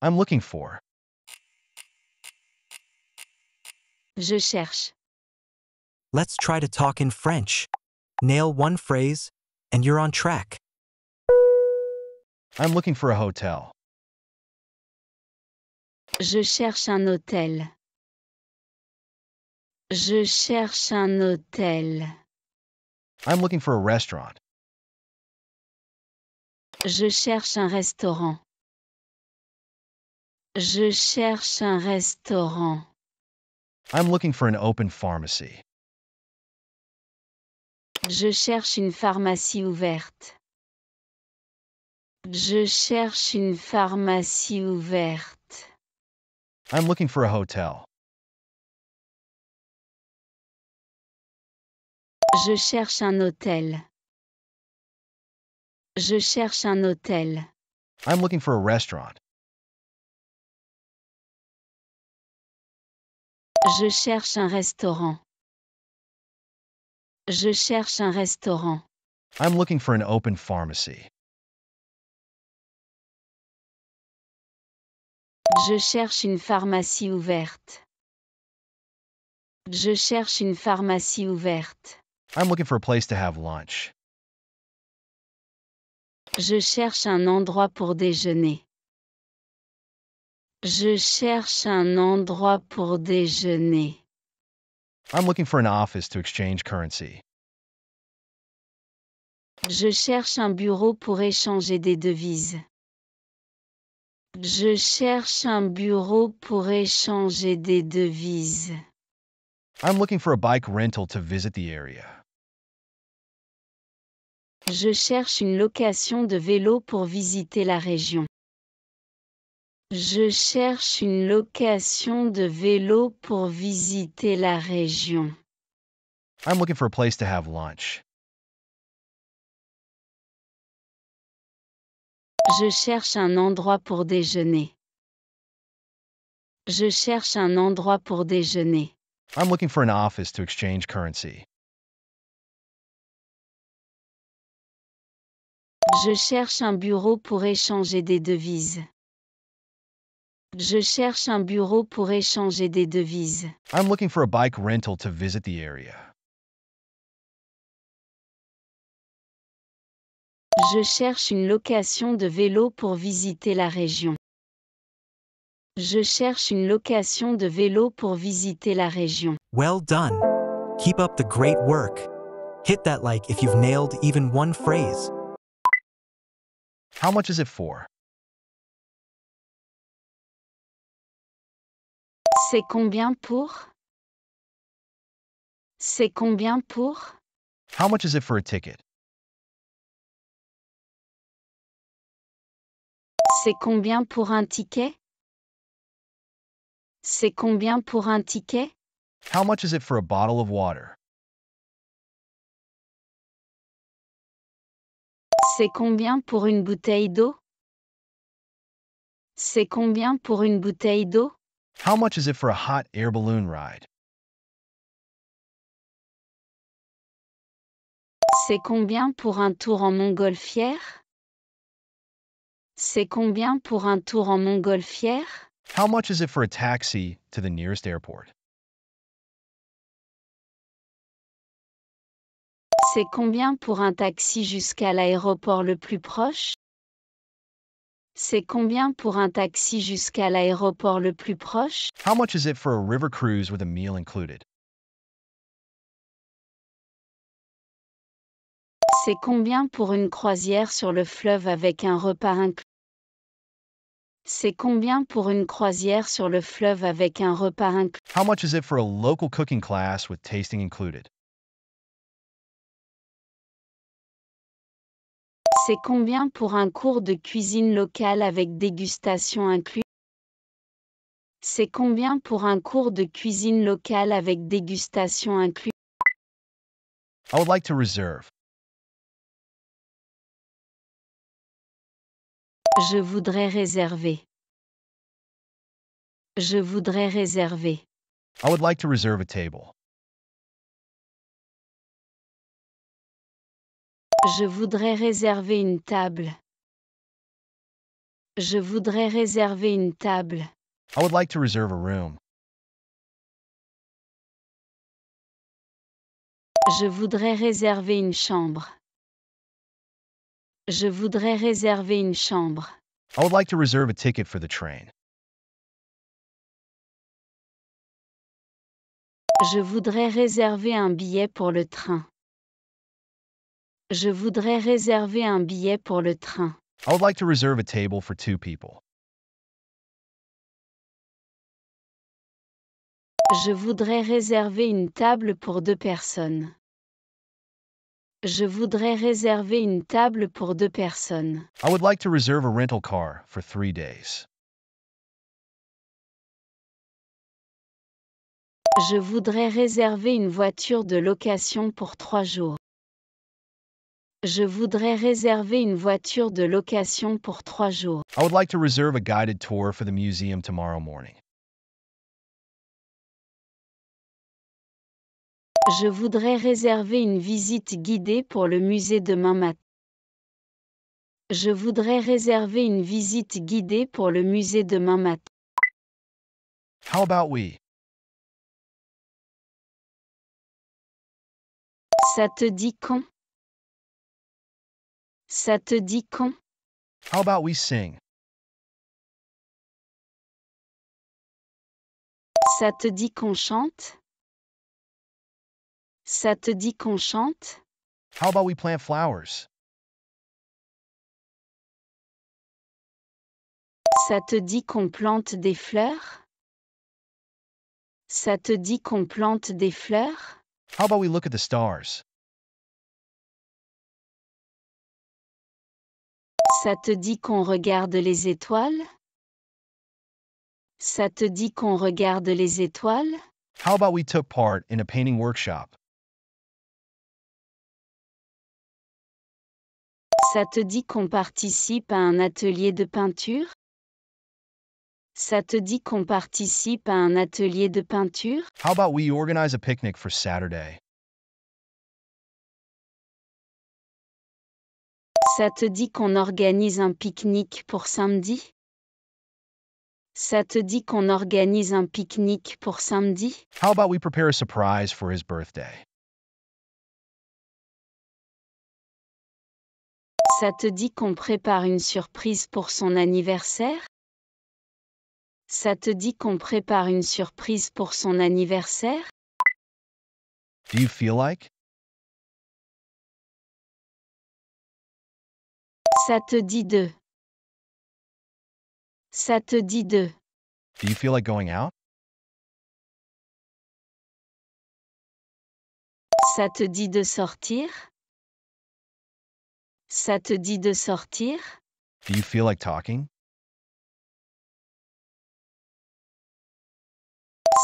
I'm looking for. Je cherche. Let's try to talk in French. Nail one phrase, and you're on track. I'm looking for a hotel. Je cherche un hôtel. Je cherche un hôtel. I'm looking for a restaurant. Je cherche un restaurant. Je cherche un restaurant. I'm looking for an open pharmacy. Je cherche une pharmacie ouverte. Je cherche une pharmacie ouverte. I'm looking for a hotel. Je cherche un hôtel. Je cherche un hôtel. I'm looking for a restaurant. Je cherche un restaurant. Je cherche un restaurant. I'm looking for an open pharmacy. Je cherche une pharmacie ouverte. Je cherche une pharmacie ouverte. I'm looking for a place to have lunch. Je cherche un endroit pour déjeuner. Je cherche un endroit pour déjeuner. I'm looking for an office to exchange currency. Je cherche un bureau pour échanger des devises. Je cherche un bureau pour échanger des devises. I'm looking for a bike rental to visit the area. Je cherche une location de vélo pour visiter la région. Je cherche une location de vélo pour visiter la région. I'm looking for a place to have lunch. Je cherche un endroit pour déjeuner. Je cherche un endroit pour déjeuner. I'm looking for an office to exchange currency. Je cherche un bureau pour échanger des devises. Je cherche un bureau pour échanger des devises. I'm looking for a bike rental to visit the area. Je cherche une location de vélo pour visiter la région. Je cherche une location de vélo pour visiter la région. Well done. Keep up the great work. Hit that like if you've nailed even one phrase. How much is it for? C'est combien pour? C'est combien pour? How much is it for a ticket? C'est combien pour un ticket? C'est combien pour un ticket? How much is it for a bottle of water? C'est combien pour une bouteille d'eau? C'est combien pour une bouteille d'eau? How much is it for a hot air balloon ride? C'est combien pour un tour en montgolfière? C'est combien pour un tour en montgolfière? How much is it for a taxi to the nearest airport? C'est combien pour un taxi jusqu'à l'aéroport le plus proche? C'est combien pour un taxi jusqu'à l'aéroport le plus proche? How much is it for a river cruise with a meal included? C'est combien pour une croisière sur le fleuve avec un repas inclus? C'est combien pour une croisière sur le fleuve avec un repas inclus? How much is it for a local cooking class with tasting included? C'est combien pour un cours de cuisine locale avec dégustation inclus? C'est combien pour un cours de cuisine locale avec dégustation inclus? I would like to reserve. Je voudrais réserver. Je voudrais réserver. I would like to reserve a table. Je voudrais réserver une table. Je voudrais réserver une table. I would like to reserve a room. Je voudrais réserver une chambre. Je voudrais réserver une chambre. I would like to reserve a ticket for the train. Je voudrais réserver un billet pour le train. Je voudrais réserver un billet pour le train. I would like to reserve a table for 2 people. Je voudrais réserver une table pour 2 personnes. Je voudrais réserver une table pour 2 personnes. I would like to reserve a rental car for 3 days. Je voudrais réserver une voiture de location pour 3 jours. Je voudrais réserver une voiture de location pour 3 jours. I would like to reserve a guided tour for the museum tomorrow morning. Je voudrais réserver une visite guidée pour le musée demain matin. Je voudrais réserver une visite guidée pour le musée demain matin. How about we? Ça te dit quand? Ça te dit quand? How about we sing? Ça te dit qu'on chante? Ça te dit qu'on chante? How about we plant flowers? Ça te dit qu'on plante des fleurs? Ça te dit qu'on plante des fleurs? How about we look at the stars? Ça te dit qu'on regarde les étoiles? Ça te dit qu'on regarde les étoiles? How about we took part in a painting workshop? Ça te dit qu'on participe à un atelier de peinture? Ça te dit qu'on participe à un atelier de peinture? How about we organize a picnic for Saturday? Ça te dit qu'on organise un pique-nique pour samedi? Ça te dit qu'on organise un pique-nique pour samedi? How about we prepare a surprise for his birthday? Ça te dit qu'on prépare une surprise pour son anniversaire? Ça te dit qu'on prépare une surprise pour son anniversaire? Do you feel like? Ça te dit de. Ça te dit de. Do you feel like going out? Ça te dit de sortir? Ça te dit de sortir? Do you feel like talking?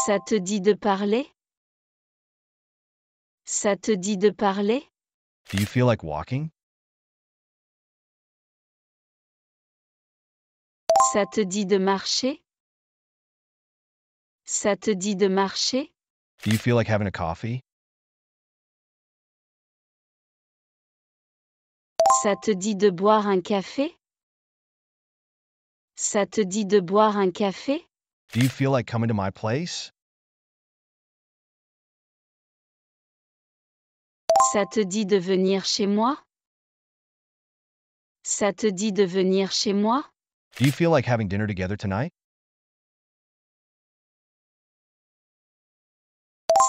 Ça te dit de parler? Ça te dit de parler? Do you feel like walking? Ça te dit de marcher? Ça te dit de marcher? Do you feel like having a coffee? Ça te dit de boire un café? Ça te dit de boire un café? Do you feel like coming to my place? Ça te dit de venir chez moi? Ça te dit de venir chez moi? Do you feel like having dinner together tonight?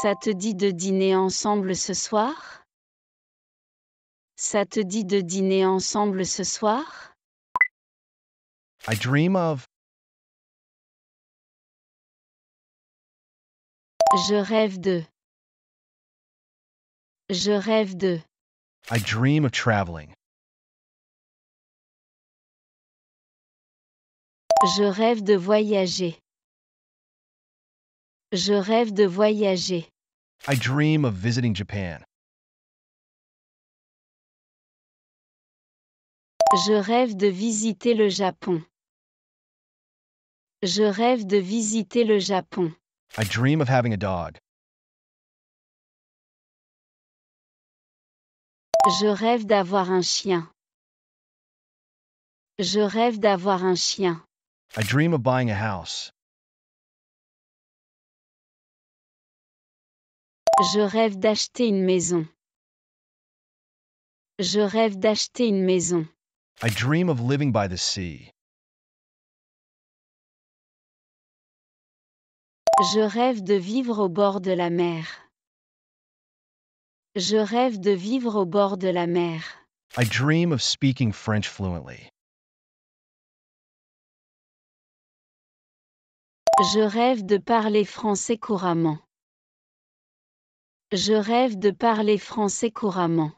Ça te dit de dîner ensemble ce soir? Ça te dit de dîner ensemble ce soir? I dream of. Je rêve de. Je rêve de. I dream of traveling. Je rêve de voyager. Je rêve de voyager. I dream of visiting Japan. Je rêve de visiter le Japon. Je rêve de visiter le Japon. I dream of having a dog. Je rêve d'avoir un chien. Je rêve d'avoir un chien. I dream of buying a house. Je rêve d'acheter une maison. Je rêve d'acheter une maison. I dream of living by the sea. Je rêve de vivre au bord de la mer. Je rêve de vivre au bord de la mer. I dream of speaking French fluently. Je rêve de parler français couramment. Je rêve de parler français couramment.